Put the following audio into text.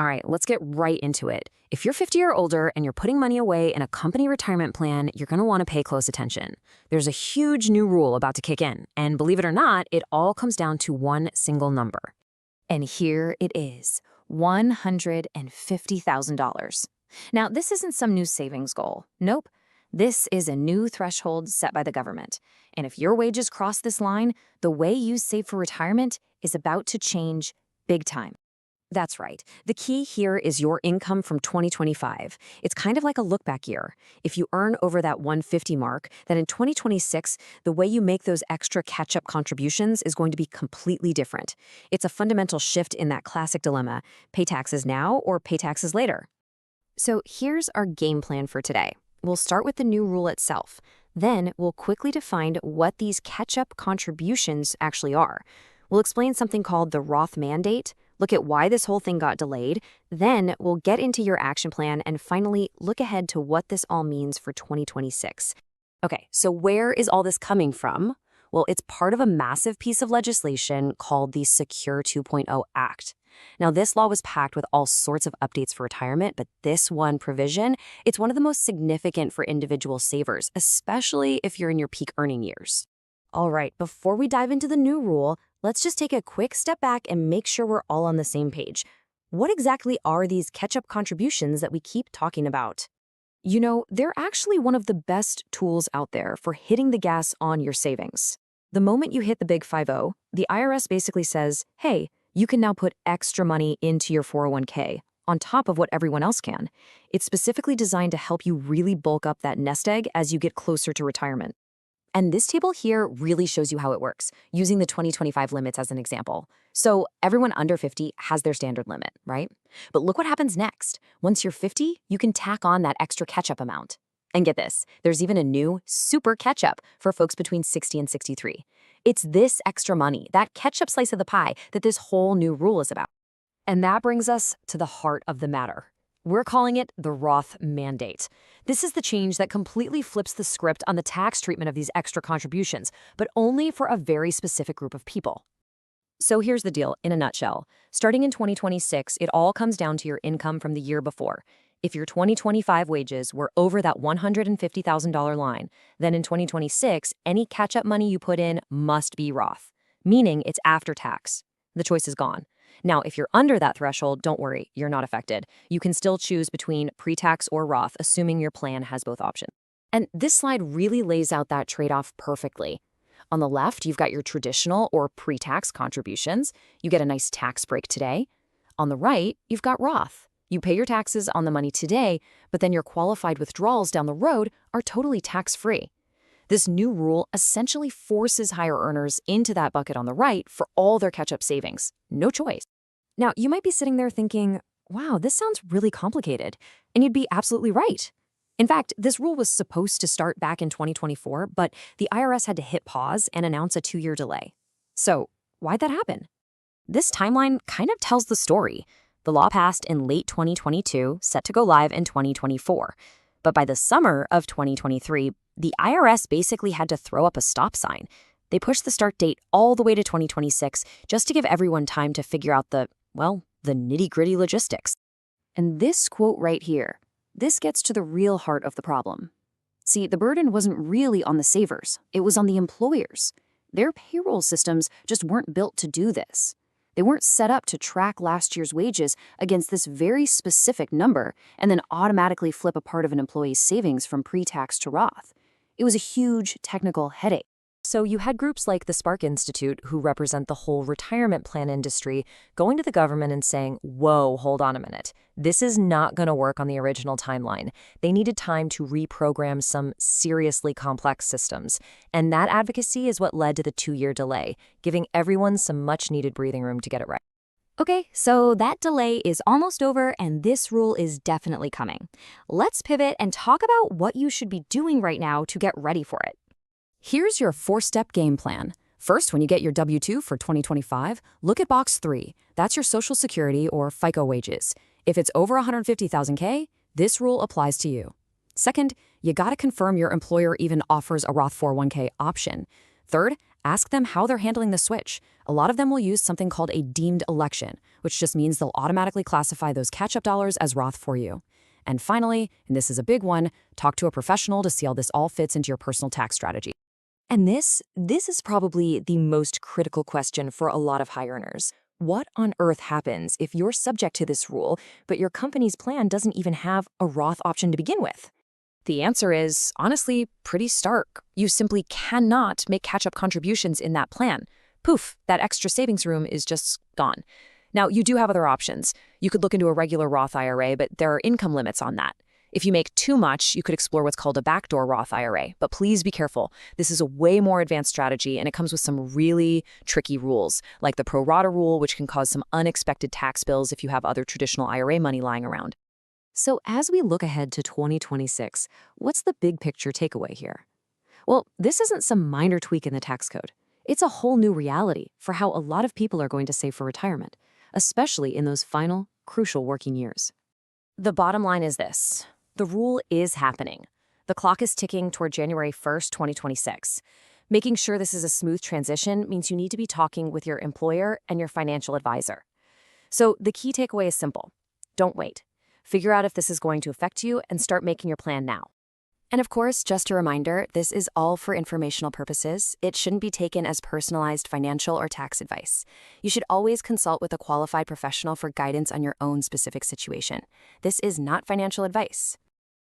All right, let's get right into it. If you're 50 or older and you're putting money away in a company retirement plan, you're going to want to pay close attention. There's a huge new rule about to kick in, and believe it or not, it all comes down to one single number. And here it is, $150,000. Now, this isn't some new savings goal. Nope. This is a new threshold set by the government. And if your wages cross this line, the way you save for retirement is about to change big time. That's right. The key here is your income from 2025. It's kind of like a look-back year. If you earn over that 150 mark, then in 2026, the way you make those extra catch-up contributions is going to be completely different. It's a fundamental shift in that classic dilemma: pay taxes now or pay taxes later. So here's our game plan for today. We'll start with the new rule itself. Then we'll quickly define what these catch-up contributions actually are. We'll explain something called the Roth mandate, look at why this whole thing got delayed, then we'll get into your action plan, and finally look ahead to what this all means for 2026. Okay, so where is all this coming from? Well, it's part of a massive piece of legislation called the Secure 2.0 Act. Now, this law was packed with all sorts of updates for retirement, but this one provision, it's one of the most significant for individual savers, especially if you're in your peak earning years. All right, before we dive into the new rule, let's just take a quick step back and make sure we're all on the same page. What exactly are these catch-up contributions that we keep talking about? You know, they're actually one of the best tools out there for hitting the gas on your savings. The moment you hit the big 50, the IRS basically says, hey, you can now put extra money into your 401k on top of what everyone else can. It's specifically designed to help you really bulk up that nest egg as you get closer to retirement. And this table here really shows you how it works, using the 2025 limits as an example. So everyone under 50 has their standard limit, right? But look what happens next. Once you're 50, you can tack on that extra catch-up amount. And get this, there's even a new super catch-up for folks between 60 and 63. It's this extra money, that catch-up slice of the pie, that this whole new rule is about. And that brings us to the heart of the matter. We're calling it the Roth mandate. This is the change that completely flips the script on the tax treatment of these extra contributions, but only for a very specific group of people. So here's the deal in a nutshell. Starting in 2026, it all comes down to your income from the year before. If your 2025 wages were over that $150,000 line, then in 2026, any catch-up money you put in must be Roth, meaning it's after tax. The choice is gone. Now, if you're under that threshold, don't worry, you're not affected. You can still choose between pre-tax or Roth, assuming your plan has both options. And this slide really lays out that trade-off perfectly. On the left, you've got your traditional or pre-tax contributions. You get a nice tax break today. On the right, you've got Roth. You pay your taxes on the money today, but then your qualified withdrawals down the road are totally tax-free. This new rule essentially forces higher earners into that bucket on the right for all their catch-up savings. No choice. Now, you might be sitting there thinking, wow, this sounds really complicated. And you'd be absolutely right. In fact, this rule was supposed to start back in 2024, but the IRS had to hit pause and announce a 2-year delay. So why'd that happen? This timeline kind of tells the story. The law passed in late 2022, set to go live in 2024. But by the summer of 2023, the IRS basically had to throw up a stop sign. They pushed the start date all the way to 2026 just to give everyone time to figure out the nitty-gritty logistics. And this quote right here, this gets to the real heart of the problem. See, the burden wasn't really on the savers. It was on the employers. Their payroll systems just weren't built to do this. They weren't set up to track last year's wages against this very specific number and then automatically flip a part of an employee's savings from pre-tax to Roth. It was a huge technical headache. So you had groups like the Spark Institute, who represent the whole retirement plan industry, going to the government and saying, whoa, hold on a minute. This is not going to work on the original timeline. They needed time to reprogram some seriously complex systems. And that advocacy is what led to the 2-year delay, giving everyone some much-needed breathing room to get it right. Okay, so that delay is almost over and this rule is definitely coming. Let's pivot and talk about what you should be doing right now to get ready for it. Here's your 4-step game plan. First, when you get your W-2 for 2025, look at box 3. That's your Social Security or FICA wages. If it's over $150,000, this rule applies to you. Second, you gotta confirm your employer even offers a Roth 401k option. Third, Ask them how they're handling the switch. A lot of them will use something called a deemed election, which just means they'll automatically classify those catch-up dollars as Roth for you. And finally, and this is a big one, talk to a professional to see how this all fits into your personal tax strategy. And this is probably the most critical question for a lot of high earners. What on earth happens if you're subject to this rule, but your company's plan doesn't even have a Roth option to begin with? The answer is, honestly, pretty stark. You simply cannot make catch-up contributions in that plan. Poof, that extra savings room is just gone. Now, you do have other options. You could look into a regular Roth IRA, but there are income limits on that. If you make too much, you could explore what's called a backdoor Roth IRA. But please be careful. This is a way more advanced strategy, and it comes with some really tricky rules, like the pro rata rule, which can cause some unexpected tax bills if you have other traditional IRA money lying around. So as we look ahead to 2026, what's the big picture takeaway here? Well, this isn't some minor tweak in the tax code. It's a whole new reality for how a lot of people are going to save for retirement, especially in those final, crucial working years. The bottom line is this. The rule is happening. The clock is ticking toward January 1st, 2026. Making sure this is a smooth transition means you need to be talking with your employer and your financial advisor. So the key takeaway is simple. Don't wait. Figure out if this is going to affect you and start making your plan now. And of course, just a reminder, this is all for informational purposes. It shouldn't be taken as personalized financial or tax advice. You should always consult with a qualified professional for guidance on your own specific situation. This is not financial advice.